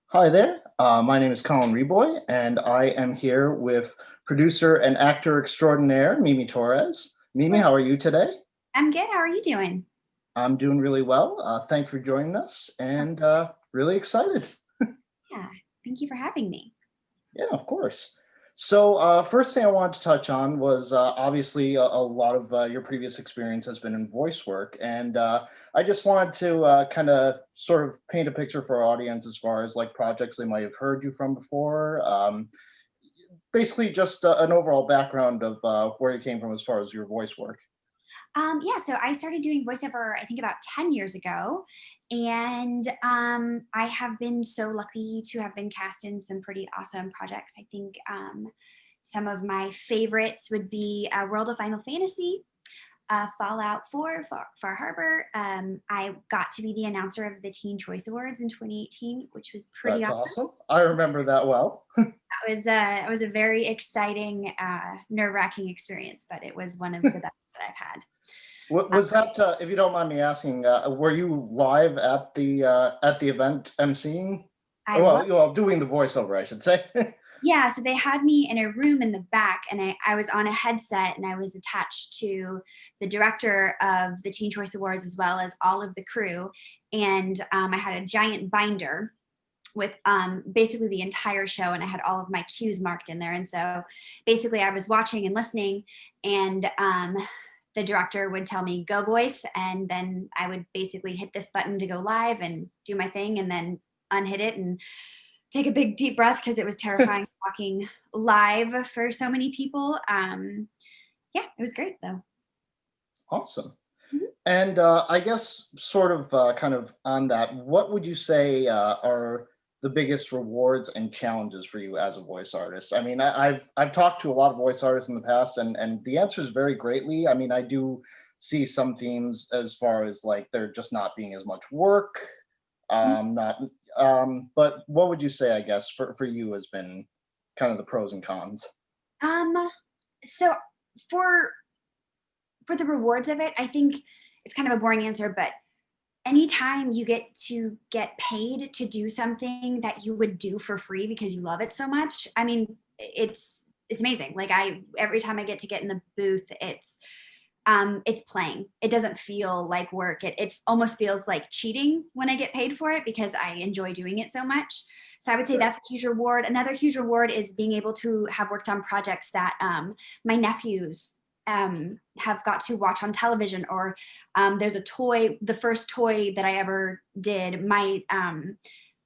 Hi there. My name is Colin Reboy, and I am here with producer and actor extraordinaire Mimi Torres. Mimi, Well, how are you today? I'm good. How are you doing? I'm doing really well. Thank you for joining us, and really excited. Yeah, thank you for having me. Yeah, of course. So, first thing I wanted to touch on was obviously a lot of your previous experience has been in voice work, and I just wanted to kind of sort of paint a picture for our audience as far as like projects they might have heard you from before. Basically just an overall background of where you came from as far as your voice work. Yeah, so I started doing voiceover, I think about 10 years ago. And I have been so lucky to have been cast in some pretty awesome projects. I think some of my favorites would be World of Final Fantasy, Fallout 4, Far Harbor. I got to be the announcer of the Teen Choice Awards in 2018, which was pretty That's awesome. awesome. I remember that well. It was a very exciting, nerve-wracking experience, but it was one of the best that I've had. Was that, if you don't mind me asking, were you live at the event emceeing? I was. Well, doing the voiceover, I should say. Yeah, so they had me in a room in the back, and I was on a headset, and I was attached to the director of the Teen Choice Awards as well as all of the crew. And I had a giant binder with basically the entire show, and I had all of my cues marked in there. And so basically, I was watching and listening, and the director would tell me, go voice, and then I would basically hit this button to go live and do my thing, and then unhit it and take a big deep breath because it was terrifying talking live for so many people. Yeah, it was great though. Awesome. Mhm. And I guess, sort of, kind of on that, what would you say are the biggest rewards and challenges for you as a voice artist? I mean, I've talked to a lot of voice artists in the past, and the answers vary greatly. I mean, I do see some themes as far as like there just not being as much work, not. But what would you say? I guess for you has been kind of the pros and cons. Um, so for for the rewards of it, I think it's kind of a boring answer, but anytime you get to get paid to do something that you would do for free because you love it so much, I mean, it's amazing. Like I every time I get to get in the booth, it's playing. It doesn't feel like work. It almost feels like cheating when I get paid for it because I enjoy doing it so much. So I would say Sure. that's a huge reward. Another huge reward is being able to have worked on projects that my nephews have got to watch on television. Or there's a toy, the first toy that I ever did, my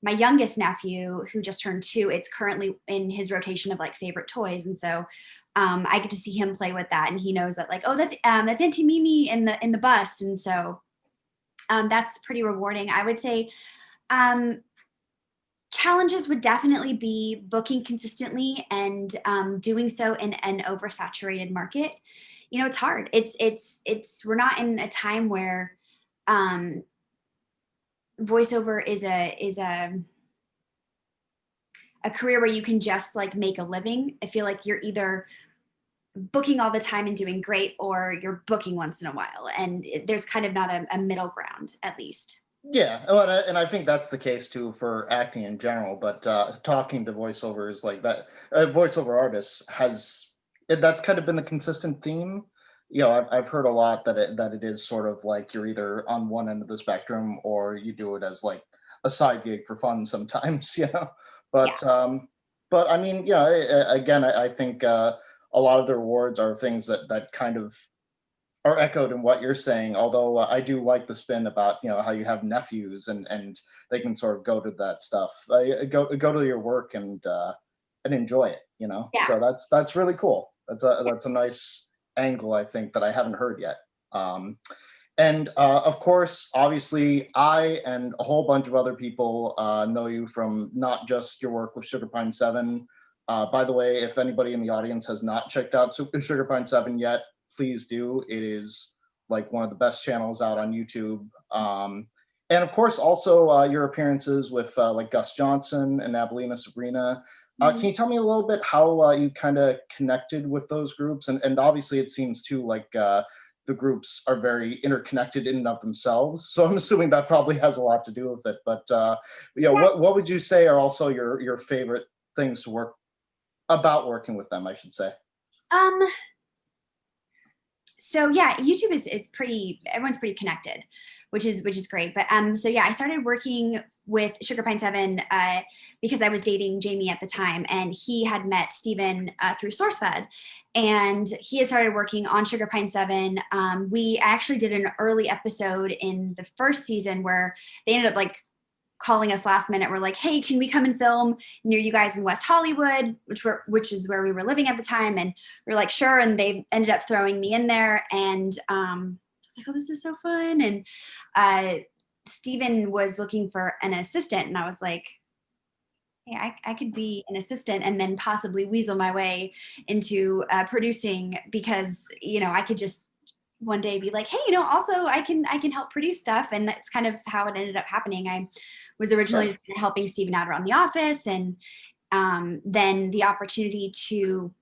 youngest nephew who just turned 2, it's currently in his rotation of like favorite toys. And so I get to see him play with that, and he knows that like, oh, that's Auntie Mimi in the bus. And so that's pretty rewarding. I would say um, challenges would definitely be booking consistently and doing so in an oversaturated market. You know, it's hard. It's we're not in a time where um, voiceover is a career where you can just like make a living. I feel like you're either booking all the time and doing great, or you're booking once in a while, and there's kind of not a middle ground, at least. Yeah, well, and I think that's the case too for acting in general. But talking to voiceovers like that, voiceover artists that's kind of been the consistent theme. You know, I've heard a lot that it is sort of like you're either on one end of the spectrum or you do it as like a side gig for fun sometimes. You know, Yeah. but I mean, yeah, again, I think a lot of the rewards are things that kind of are echoed in what you're saying. Although I do like the spin about how you have nephews and they can sort of go to that stuff, go to your work and enjoy it. Yeah. So that's really cool. That's a nice angle I think that I haven't heard yet. And of course, obviously, I and a whole bunch of other people know you from not just your work with Sugar Pine 7. By the way, if anybody in the audience has not checked out Sugar Pine 7 yet, please do. It is like one of the best channels out on YouTube. And of course, also your appearances with like Gus Johnson and Abilena Sabrina. Mhm. Can you tell me a little bit how you kind of connected with those groups? And obviously, it seems too like the groups are very interconnected in and of themselves. So I'm assuming that probably has a lot to do with it. But Yeah. what would you say are also your favorite things to work about working with them, I should say? So yeah, YouTube is pretty, everyone's pretty connected, which is great. But so yeah, I started working with Sugar Pine 7 because I was dating Jamie at the time, and he had met Steven through SourceFed, and he had started working on Sugar Pine 7. We actually did an early episode in the first season where they ended up like calling us last minute. We're like, hey, can we come and film near you guys in West Hollywood, which is where we were living at the time? And we are like, sure. And they ended up throwing me in there. And I was like, oh, this is so fun. And Steven was looking for an assistant. And I was like, hey, I could be an assistant and then possibly weasel my way into producing, because, I could just one day be like, hey, also I can help produce stuff. And that's kind of how it ended up happening. I was originally just helping Steven out around the office, and then the opportunity to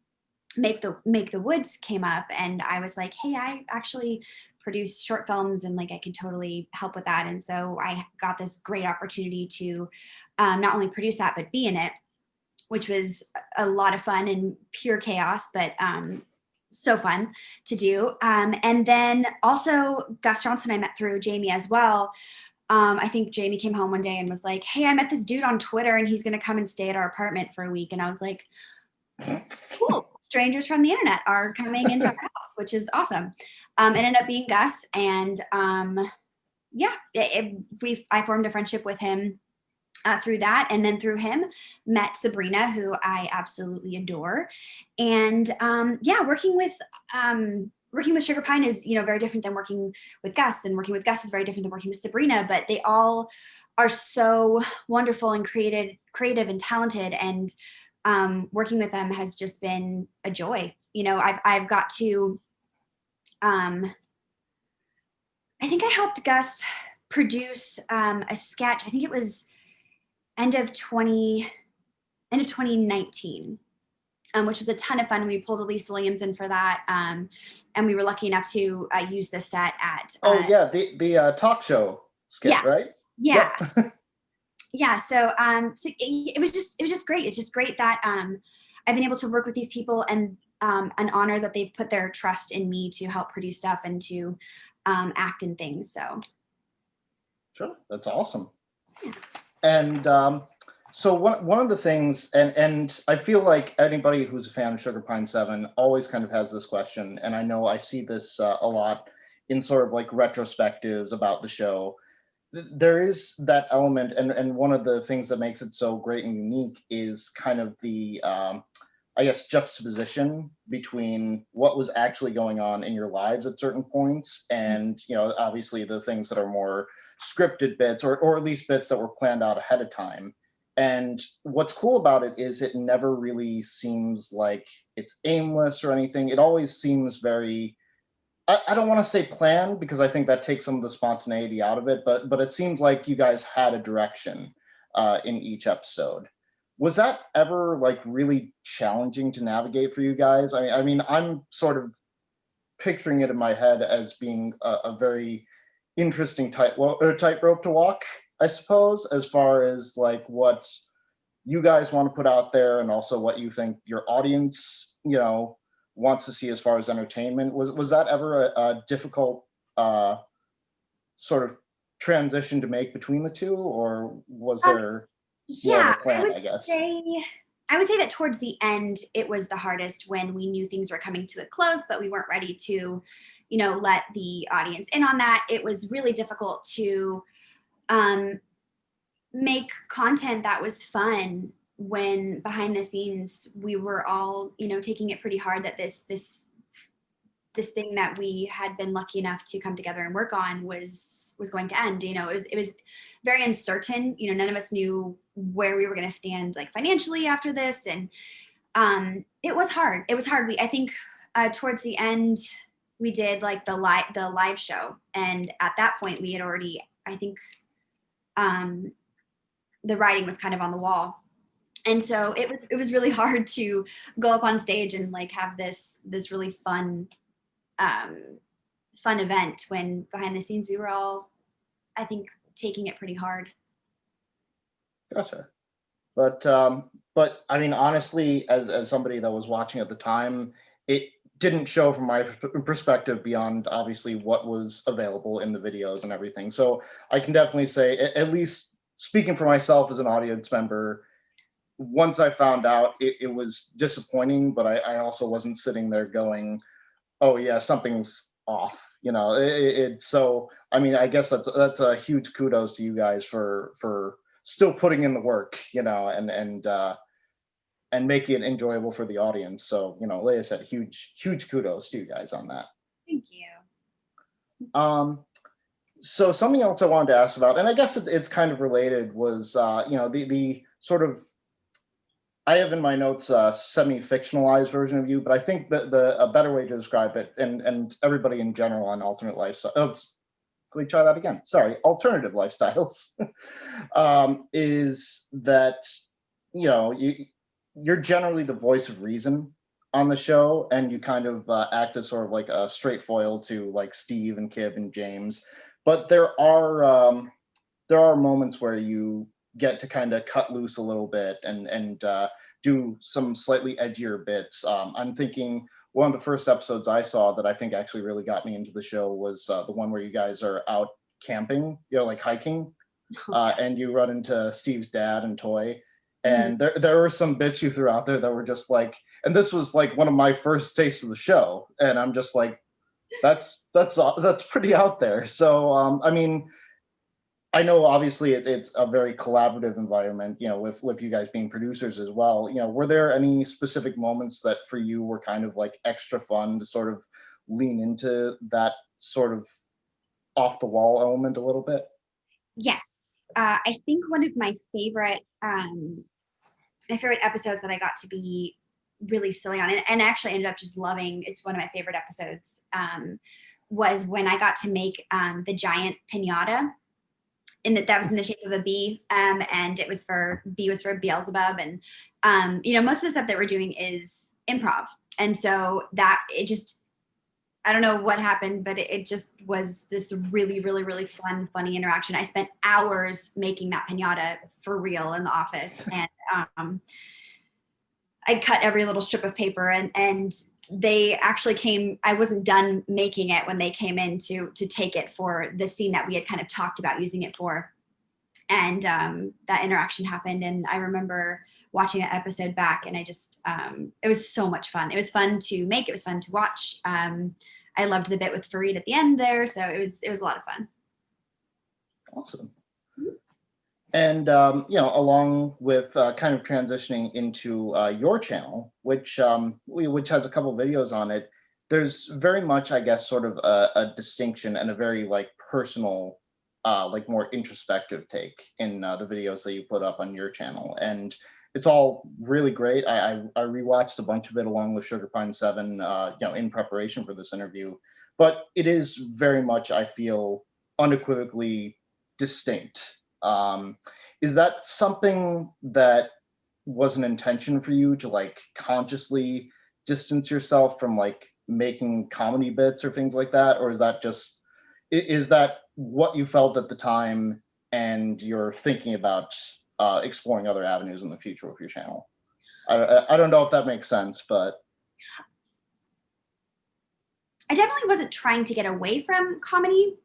make the woods came up, and I was like, hey, I actually produce short films, and like I can totally help with that. And so I got this great opportunity to not only produce that but be in it, which was a lot of fun and pure chaos, but so fun to do. And then also Gus Johnson I met through Jamie as well. I think Jamie came home one day and was like, hey, I met this dude on Twitter and he's going to come and stay at our apartment for a week. And I was like, cool, strangers from the internet are coming into our house, which is awesome. It ended up being Gus, and yeah, I formed a friendship with him through that. And then through him met Sabrina, who I absolutely adore. And yeah, working with Sugar Pine is, very different than working with Gus, and working with Gus is very different than working with Sabrina, but they all are so wonderful and creative and talented. And working with them has just been a joy. I've got to, I think I helped Gus produce a sketch. I think it was end of 2019, which was a ton of fun. We pulled Elise Williams in for that, and we were lucky enough to use the set at. The talk show skit, right? Yeah, yep. Yeah. So it was just great. It's just great that I've been able to work with these people, and an honor that they've put their trust in me to help produce stuff and to act in things. So. Sure, that's awesome. Yeah. And so one of the things, and I feel like anybody who's a fan of Sugar Pine 7 always kind of has this question, and I know I see this a lot in sort of like retrospectives about the show. There is that element, and one of the things that makes it so great and unique is kind of the, I guess, juxtaposition between what was actually going on in your lives at certain points, and obviously the things that are more scripted bits, or at least bits that were planned out ahead of time. And what's cool about it is it never really seems like it's aimless or anything. It always seems very, I don't want to say planned, because I think that takes some of the spontaneity out of it, but it seems like you guys had a direction in each episode. Was that ever like really challenging to navigate for you guys? I mean, I'm sort of picturing it in my head as being a very interesting tightrope to walk, I suppose, as far as like what you guys want to put out there, and also what you think your audience, wants to see as far as entertainment. Was that ever a difficult sort of transition to make between the two, or was there more of a plan, I guess? I would say that towards the end, it was the hardest, when we knew things were coming to a close, but we weren't ready to, let the audience in on that. It was really difficult to make content that was fun, when behind the scenes we were all, taking it pretty hard that this thing that we had been lucky enough to come together and work on was going to end. It was very uncertain. None of us knew where we were going to stand, like financially, after this, and it was hard. I think towards the end, we did like the live show, and at that point we had already, I think, the writing was kind of on the wall, and so it was really hard to go up on stage and like have this really fun fun event when behind the scenes we were all, I think, taking it pretty hard. Gotcha. But I mean, honestly, as somebody that was watching at the time, it didn't show from my perspective beyond obviously what was available in the videos and everything. So I can definitely say, at least speaking for myself as an audience member, once I found out, it was disappointing. But I also wasn't sitting there going, "Oh yeah, something's off." You know, it's so. I mean, I guess that's a huge kudos to you guys for still putting in the work, you know, and making it enjoyable for the audience. So, you know, like I said, huge kudos to you guys on that. Thank you. Um, so something else I wanted to ask about, and I guess it's kind of related, was you know, the sort of, I have in my notes a semi-fictionalized version of you, but I think that a better way to describe it, and everybody in general on alternate lifestyle. Oh, let me try that again. Sorry, alternative lifestyles, is that, you know, you're generally the voice of reason on the show, and you kind of act as sort of like a straight foil to like Steve and Kib and James. But there are moments where you get to kind of cut loose a little bit and do some slightly edgier bits. I'm thinking one of the first episodes I saw that I think actually really got me into the show was the one where you guys are out camping, you know, like hiking, and you run into Steve's dad and Toy. Mhm. And there were some bits you threw out there that were just like, and this was like one of my first tastes of the show, and I'm just like, that's pretty out there. So I mean, I know obviously it's a very collaborative environment, you know, with you guys being producers as well. You know, were there any specific moments that for you were kind of like extra fun to sort of lean into that sort of off the wall element a little bit? Yes. I think one of my favorite episodes that I got to be really silly on, and actually ended up just loving, it's one of my favorite episodes, was when I got to make the giant pinata. And that was in the shape of a bee, and it was for B was for Beelzebub, and you know, most of the stuff that we're doing is improv, and so that it just, I don't know what happened, but it just was this really fun, funny interaction. I spent hours making that pinata for real in the office, and I cut every little strip of paper, and they actually came, I wasn't done making it when they came in to take it for the scene that we had kind of talked about using it for. And that interaction happened, and I remember watching that episode back, and I just, it was so much fun. It was fun to make, it was fun to watch. I loved the bit with Fareed at the end there, so it was a lot of fun. Awesome. And you know, along with kind of transitioning into your channel, which which has a couple videos on it, there's very much, I guess, sort of a distinction and a very like personal, like more introspective take in the videos that you put up on your channel, and it's all really great. I rewatched a bunch of it along with Sugar Pine 7, you know, in preparation for this interview, but it is very much, I feel, unequivocally distinct. Is that something that was an intention for you to like consciously distance yourself from like making comedy bits or things like that, or is that just, is that what you felt at the time and you're thinking about exploring other avenues in the future with your channel? I don't know if that makes sense, but I definitely wasn't trying to get away from comedy.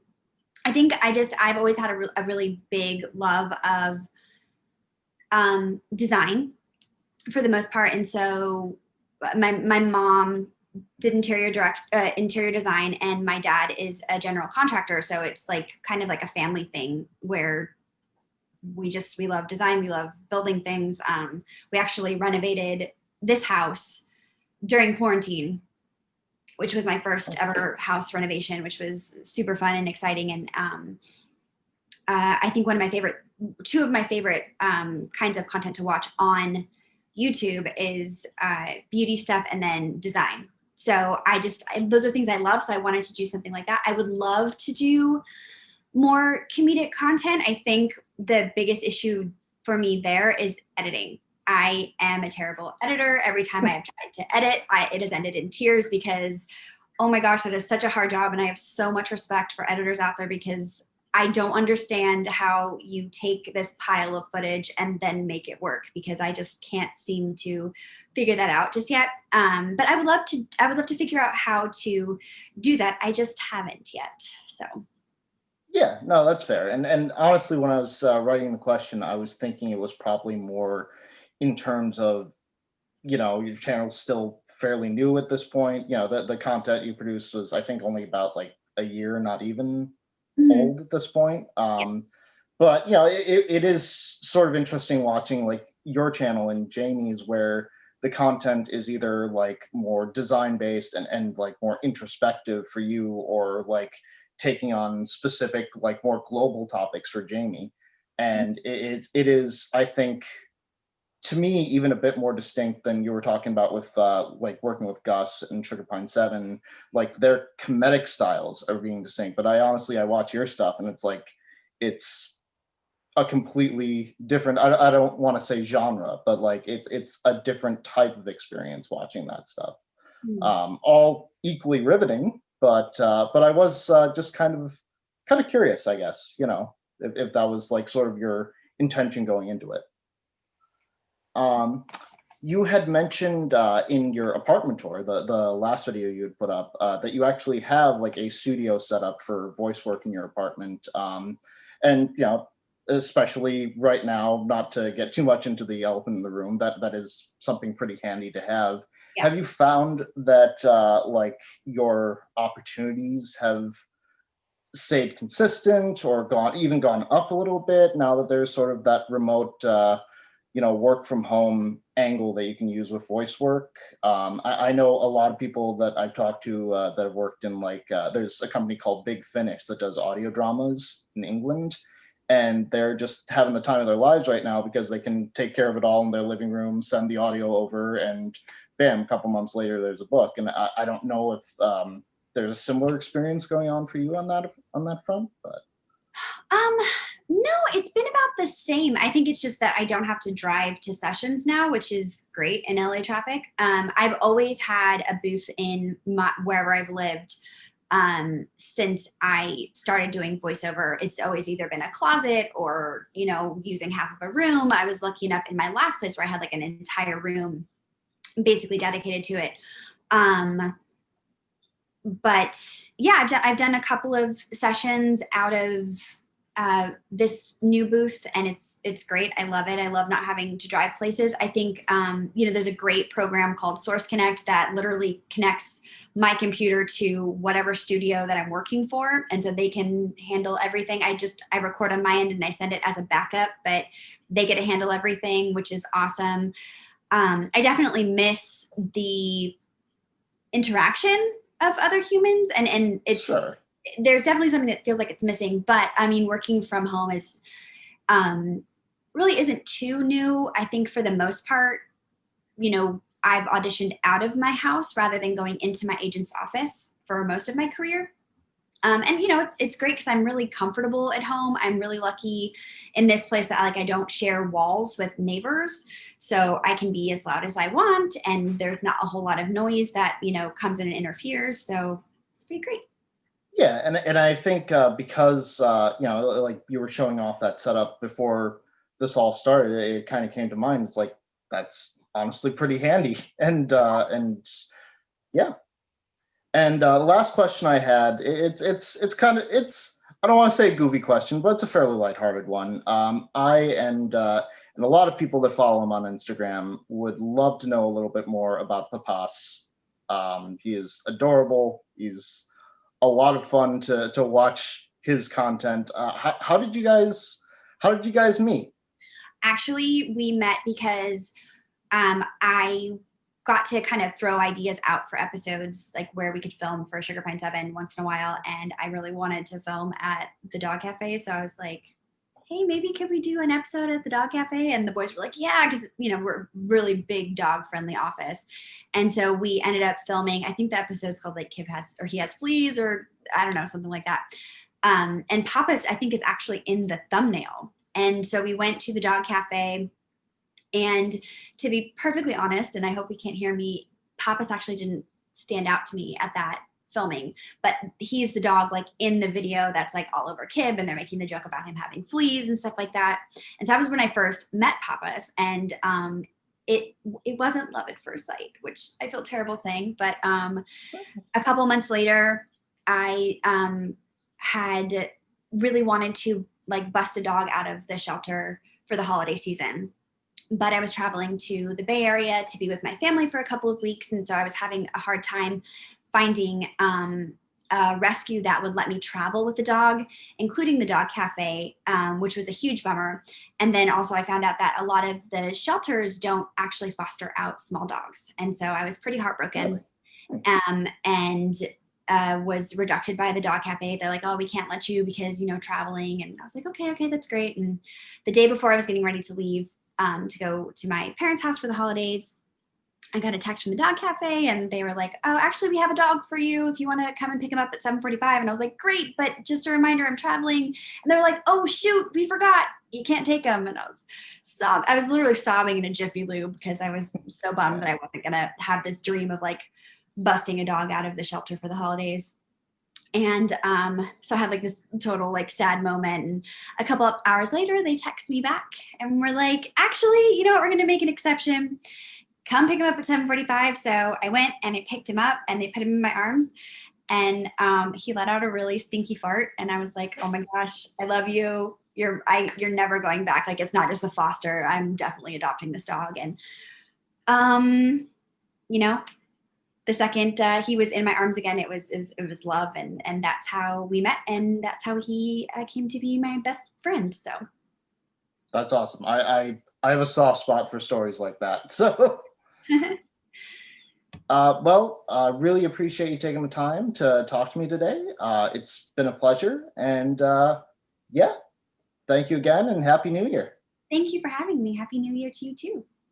I think I've always had a really big love of design for the most part. And so my mom did interior design, and my dad is a general contractor. So it's like kind of like a family thing where we love design. We love building things. We actually renovated this house during quarantine, which was my first ever house renovation, which was super fun and exciting. And I think two of my favorite kinds of content to watch on YouTube is beauty stuff and then design. So those are things I love. So I wanted to do something like that. I would love to do more comedic content. I think the biggest issue for me there is editing. I am a terrible editor. Every time I have tried to edit, it has ended in tears because Oh my gosh, that is such a hard job. And I have so much respect for editors out there because I don't understand how you take this pile of footage and then make it work, because I just can't seem to figure that out just yet. But I would love to figure out how to do that. I just haven't yet. So, Yeah, no, that's fair. And honestly, when I was writing the question, I was thinking it was probably more in terms of, your channel's still fairly new at this point. The content you produced was, I think, only about like a year, not even mhm. old at this point. Yeah. But it is sort of interesting watching like your channel and Jamie's, where the content is either like more design based and like more introspective for you, or like taking on specific like more global topics for Jamie. And it is, I think, to me, even a bit more distinct than you were talking about with like working with Gus and Sugar Pine 7. Like their comedic styles are being distinct, but I watch your stuff and it's like it's a completely different, I don't want to say genre, but like it's a different type of experience watching that stuff. Mm. All equally riveting, but I was just kind of curious, I guess, if that was like sort of your intention going into it. Um, you had mentioned in your apartment tour, the last video you had put up, that you actually have like a studio set up for voice work in your apartment. And especially right now, not to get too much into the elephant in the room, that is something pretty handy to have. Yeah. Have you found that like your opportunities have stayed consistent or gone up a little bit now that there's sort of that remote work from home angle that you can use with voice work? I know a lot of people that I've talked to that have worked in like there's a company called Big Finish that does audio dramas in England, and they're just having the time of their lives right now because they can take care of it all in their living room, send the audio over, and bam, a couple months later there's a book. And I don't know if there's a similar experience going on for you on that front, but Um, no, it's been about the same. I think it's just that I don't have to drive to sessions now, which is great in LA traffic. I've always had a booth in wherever I've lived. Since I started doing voiceover, it's always either been a closet or, using half of a room. I was lucky enough in my last place where I had like an entire room basically dedicated to it. Um, but yeah, I've done a couple of sessions out of this new booth, and it's great. I love it. I love not having to drive places. I think there's a great program called Source Connect that literally connects my computer to whatever studio that I'm working for, and so they can handle everything. I record on my end and I send it as a backup, but they get to handle everything, which is awesome. I definitely miss the interaction of other humans, and sure. there's definitely something that feels like it's missing. But I mean, working from home is um, really isn't too new. I think for the most part, I've auditioned out of my house rather than going into my agent's office for most of my career. And it's great because I'm really comfortable at home. I'm really lucky in this place that I don't share walls with neighbors, so I can be as loud as I want, and there's not a whole lot of noise that comes in and interferes. So it's pretty great. Yeah, and I think because like you were showing off that setup before this all started, it kind of came to mind. It's like that's honestly pretty handy, and yeah. And the last question I had, it's kind of it's I don't want to say a goofy question, but it's a fairly lighthearted one. I and a lot of people that follow him on Instagram would love to know a little bit more about Pappas. He is adorable. He's a lot of fun to watch his content. How did you guys meet? Actually, we met because I got to kind of throw ideas out for episodes, like where we could film for Sugar Pine 7 once in a while. And I really wanted to film at the dog cafe. So I was like, hey, maybe could we do an episode at the dog cafe? And the boys were like, yeah, because, we're a really big dog friendly office. And so we ended up filming, I think the episode's called like He Has Fleas, or I don't know, something like that. And Pappas, I think, is actually in the thumbnail. And so we went to the dog cafe, and to be perfectly honest, and I hope he can't hear me, Pappas actually didn't stand out to me at that filming, but he's the dog like in the video that's like all over Kib, and they're making the joke about him having fleas and stuff like that. And so that was when I first met Pappas, and it wasn't love at first sight, which I feel terrible saying, but a couple months later, I had really wanted to like bust a dog out of the shelter for the holiday season. But I was traveling to the Bay Area to be with my family for a couple of weeks. And so I was having a hard time finding a rescue that would let me travel with the dog, including the dog cafe, which was a huge bummer. And then also I found out that a lot of the shelters don't actually foster out small dogs. And so I was pretty heartbroken. And was rejected by the dog cafe. They're like, oh, we can't let you because, you know, traveling. And I was like, okay, that's great. And the day before I was getting ready to leave to go to my parents' house for the holidays, I got a text from the dog cafe, and they were like, oh, actually, we have a dog for you if you want to come and pick him up at 7:45. And I was like, great, but just a reminder, I'm traveling. And they were like, oh, shoot, we forgot. You can't take him. And I was literally sobbing in a Jiffy Lube because I was so bummed that I wasn't going to have this dream of like busting a dog out of the shelter for the holidays. And so I had like this total like sad moment. And a couple of hours later, they text me back and we're like, actually, you know what, we're going to make an exception. Come pick him up at 7:45. So I went and I picked him up and they put him in my arms, and he let out a really stinky fart. And I was like, oh my gosh, I love you. You're never going back. Like, it's not just a foster. I'm definitely adopting this dog. And, you know, the second he was in my arms again, it was love. And that's how we met. And that's how he came to be my best friend. So. That's awesome. I have a soft spot for stories like that. So, really appreciate you taking the time to talk to me today. It's been a pleasure. And thank you again, and Happy New Year. Thank you for having me. Happy New Year to you too.